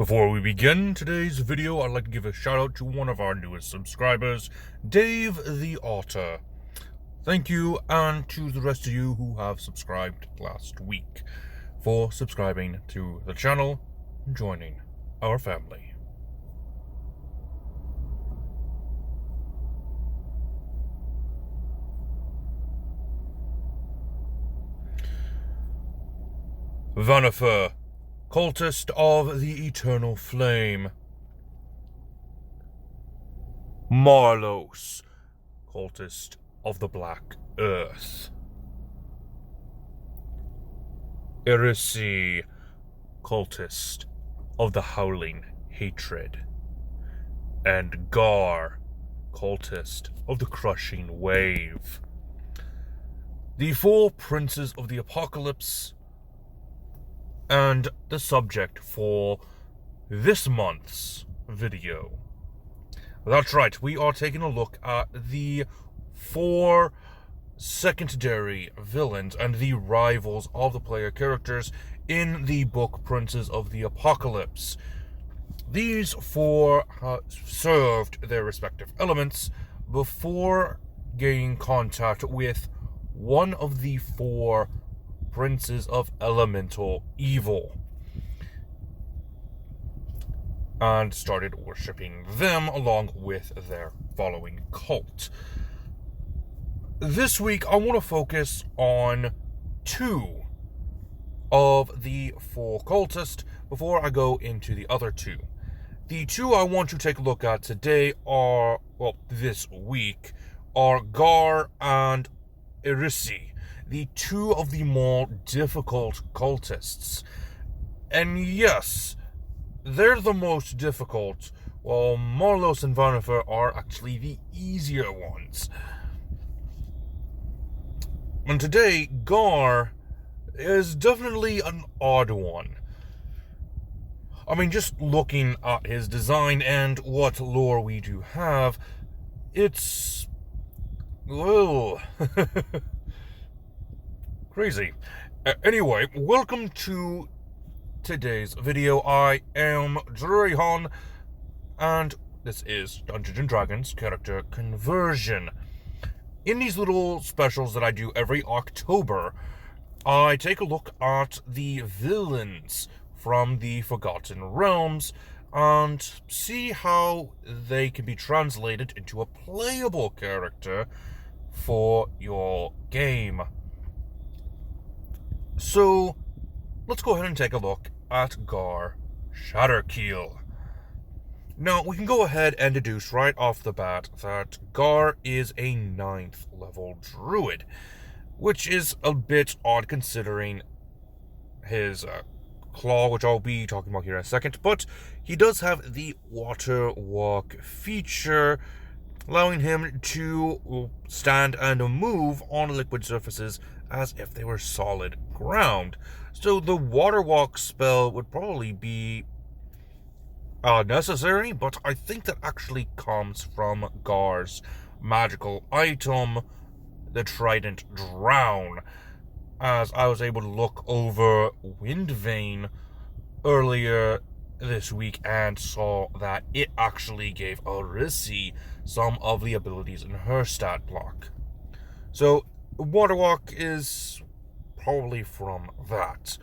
Before we begin today's video, I'd like to give a shout out to one of our newest subscribers, Dave the Otter. Thank you, and to the rest of you who have subscribed last week for subscribing to the channel and joining our family. Vanifer, Cultist of the Eternal Flame. Marlos, Cultist of the Black Earth. Irisi, Cultist of the Howling Hatred. And Gar, Cultist of the Crushing Wave. The four Princes of the Apocalypse, and the subject for this month's video. That's right, we are taking a look at the four secondary villains and the rivals of the player characters in the book Princes of the Apocalypse. These four served their respective elements before gaining contact with one of the four Princes of Elemental Evil, and started worshipping them along with their following cult. This week, I want to focus on two of the four cultists before I go into the other two. The two I want to take a look at today are, this week, are Gar and Irisi, the two of the more difficult cultists. And yes, they're the most difficult, while Marlos and Vanifer are actually the easier ones. And today, Gar is definitely an odd one. I mean, just looking at his design and what lore we do have, it's... whoa. Crazy. Anyway, welcome to today's video. I am Drehan, and this is Dungeons & Dragons Character Conversion. In these little specials that I do every October, I take a look at the villains from the Forgotten Realms and see how they can be translated into a playable character for your game. So, let's go ahead and take a look at Gar Shatterkeel. Now, we can go ahead and deduce right off the bat that Gar is a 9th level druid, which is a bit odd considering his claw, which I'll be talking about here in a second, but he does have the water walk feature, allowing him to stand and move on liquid surfaces as if they were solid ground. So the Warlock spell would probably be necessary, but I think that actually comes from Gar's magical item, the Trident Drown, as I was able to look over Windvane earlier this week and saw that it actually gave Irisi some of the abilities in her stat block. So Waterwalk is probably from that.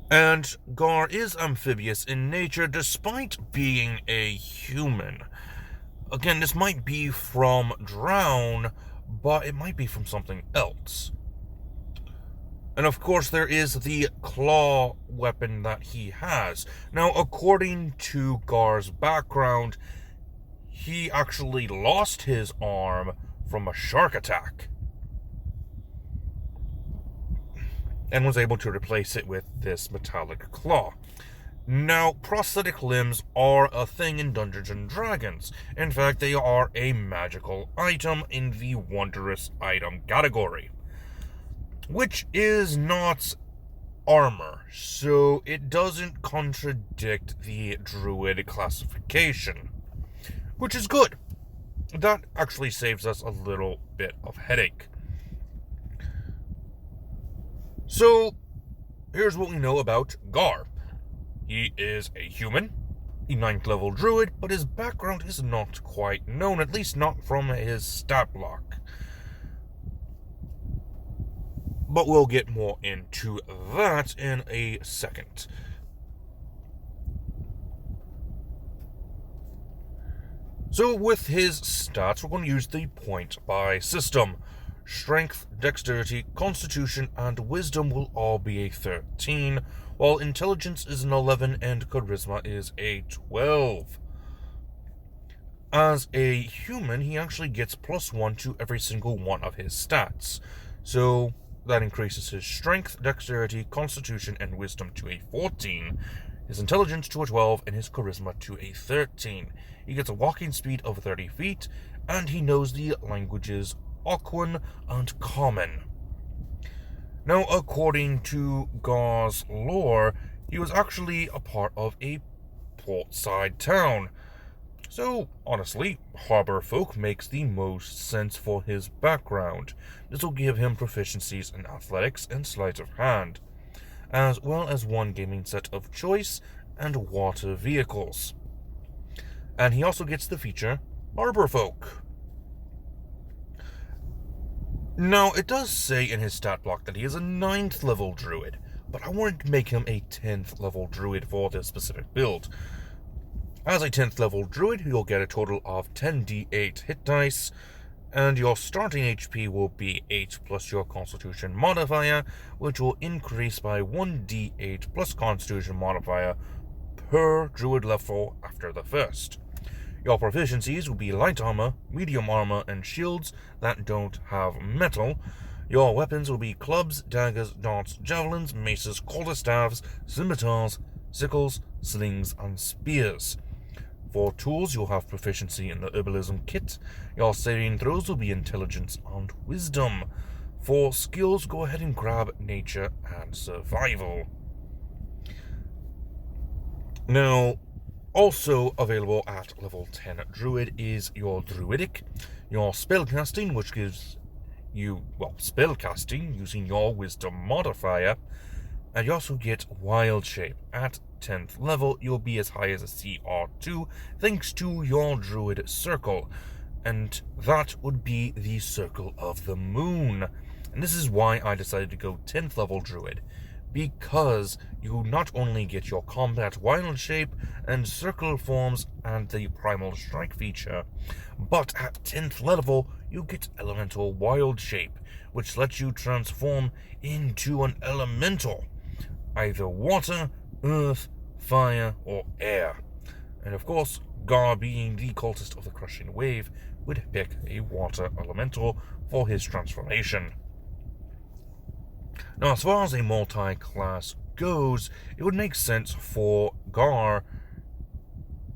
And Gar is amphibious in nature despite being a human. Again, this might be from Drown, but it might be from something else. And of course there is the claw weapon that he has. Now, according to Gar's background, he actually lost his arm from a shark attack and was able to replace it with this metallic claw. Now, prosthetic limbs are a thing in Dungeons & Dragons. In fact, they are a magical item in the wondrous item category, which is not armor, so it doesn't contradict the druid classification, which is good. That actually saves us a little bit of headache. So, here's what we know about Gar. He is a human, a 9th level druid, but his background is not quite known, at least not from his stat block. But we'll get more into that in a second. So with his stats, we're going to use the point buy system. Strength, dexterity, constitution, and wisdom will all be a 13, while intelligence is an 11 and charisma is a 12. As a human, he actually gets +1 to every single one of his stats. So that increases his strength, dexterity, constitution, and wisdom to a 14, his intelligence to a 12, and his charisma to a 13. He gets a walking speed of 30 feet, and he knows the languages Aquan and Common. Now, according to Gar's lore, he was actually a part of a portside town. So, honestly, harbor folk makes the most sense for his background. This will give him proficiencies in athletics and sleight of hand, as well as one gaming set of choice and water vehicles. And he also gets the feature Harbor Folk. Now, it does say in his stat block that he is a 9th level druid, but I wanted to make him a 10th level druid for this specific build. As a 10th level druid, you'll get a total of 10d8 hit dice, and your starting HP will be 8 plus your constitution modifier, which will increase by 1d8 plus constitution modifier per druid level after the first. Your proficiencies will be light armor, medium armor, and shields that don't have metal. Your weapons will be clubs, daggers, darts, javelins, maces, quarterstaffs, scimitars, sickles, slings, and spears. For tools, you'll have proficiency in the herbalism kit. Your saving throws will be intelligence and wisdom. For skills, go ahead and grab nature and survival. Now, also available at level 10 druid is your druidic, your spellcasting, which gives you, spellcasting using your wisdom modifier, and you also get wild shape. At 10th level, you'll be as high as a CR2 thanks to your druid circle, and that would be the circle of the moon. And this is why I decided to go 10th level druid, because you not only get your combat wild shape and circle forms and the primal strike feature, but at 10th level you get elemental wild shape, which lets you transform into an elemental, either water, earth, fire, or air. And of course, Gar, being the cultist of the crushing wave, would pick a water elemental for his transformation. Now, as far as a multi-class goes, it would make sense for Gar.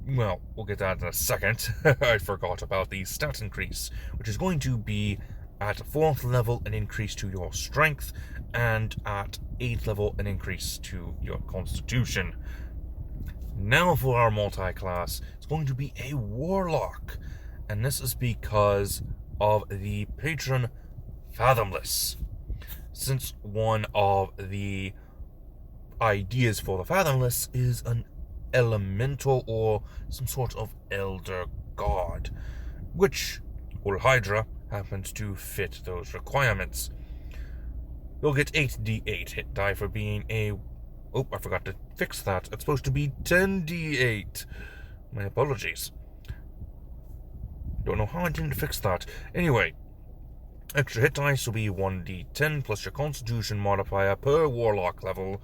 Well, we'll get that in a second. I forgot about the stat increase, which is going to be at 4th level an increase to your strength, and at 8th level an increase to your constitution. Now for our multi-class, it's going to be a warlock, and this is because of the patron Fathomless. Since one of the ideas for the Fathomless is an elemental or some sort of elder god, which Hydra happens to fit those requirements. You'll get 8d8 hit die for being a... Oh, I forgot to fix that. It's supposed to be 10d8. My apologies. Don't know how I didn't fix that. Anyway, extra hit dice will be 1d10 plus your constitution modifier per warlock level.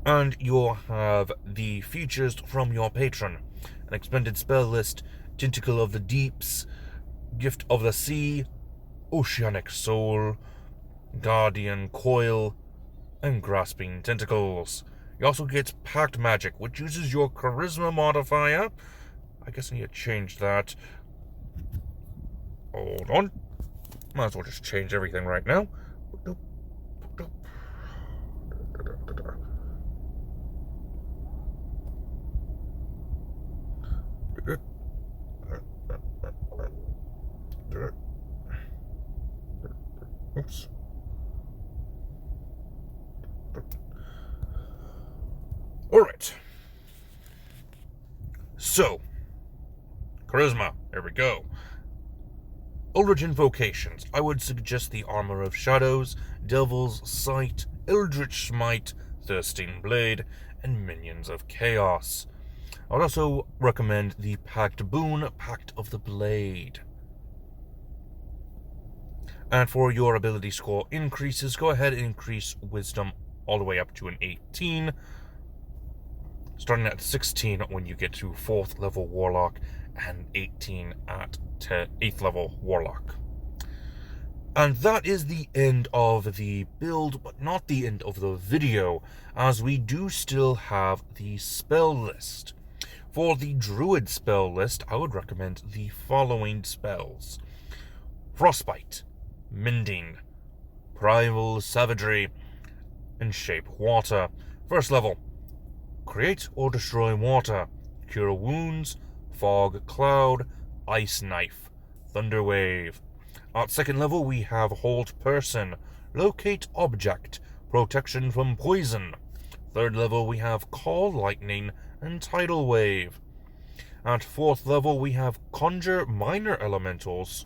And you'll have the features from your patron: an expended spell list, Tentacle of the Deeps, Gift of the Sea, Oceanic Soul, Guardian Coil, and Grasping Tentacles. You also get Pact Magic, which uses your Charisma modifier. I guess I need to change that. Hold on. Might as well just change everything right now. Oops. Alright. So, Charisma, here we go. Origin Vocations. I would suggest the Armor of Shadows, Devil's Sight, Eldritch Smite, Thirsting Blade, and Minions of Chaos. I would also recommend the Pact Boon, Pact of the Blade. And for your ability score increases, go ahead and increase Wisdom all the way up to an 18. Starting at 16 when you get to 4th level Warlock, and 18 at 8th level Warlock. And that is the end of the build, but not the end of the video, as we do still have the spell list. For the Druid spell list, I would recommend the following spells: Frostbite, Mending, Primal Savagery, and Shape Water. First level: Create or Destroy Water, Cure Wounds, Fog Cloud, Ice Knife, Thunder Wave. At second level we have Hold Person, Locate Object, Protection from Poison. Third level we have Call Lightning and Tidal Wave. At fourth level we have Conjure Minor Elementals,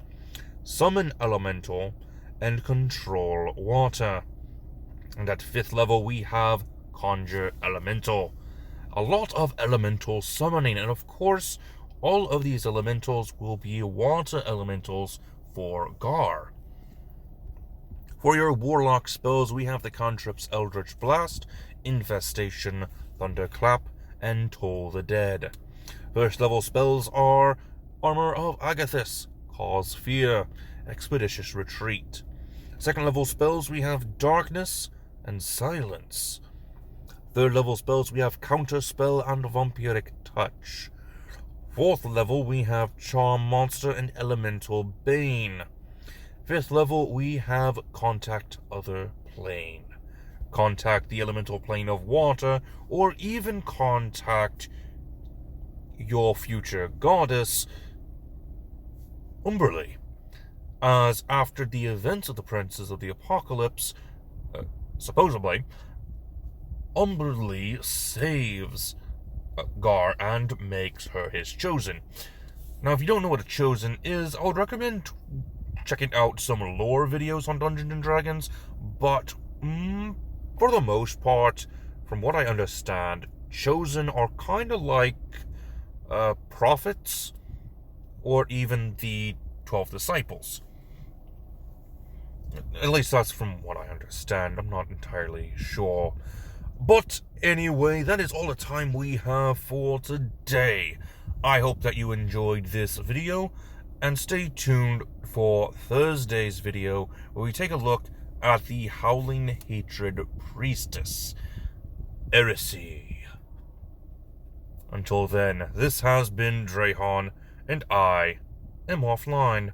Summon Elemental, and Control Water. And at fifth level we have Conjure Elemental. A lot of elemental summoning, and of course all of these elementals will be water elementals for Gar. For your Warlock spells, we have the cantrips Eldritch Blast, Infestation, Thunderclap, and Toll the Dead. First level spells are Armor of Agathis, Cause Fear, Expeditious Retreat. Second level spells we have Darkness and Silence. Third level spells we have Counter Spell and Vampiric Touch. Fourth level we have Charm Monster and Elemental Bane. Fifth level we have Contact Other Plane. Contact the elemental plane of water, or even contact your future goddess, Umberlee, as after the events of the Princes of the Apocalypse, supposedly, Umberlee saves Gar and makes her his chosen. Now, if you don't know what a chosen is, I would recommend checking out some lore videos on Dungeons & Dragons, but for the most part, from what I understand, chosen are kind of like prophets, or even the 12 disciples. At least that's from what I understand. I'm not entirely sure. But anyway, that is all the time we have for today. I hope that you enjoyed this video, and stay tuned for Thursday's video, where we take a look at the Howling Hatred Priestess, Heresy. Until then, this has been Drahan, and I am offline.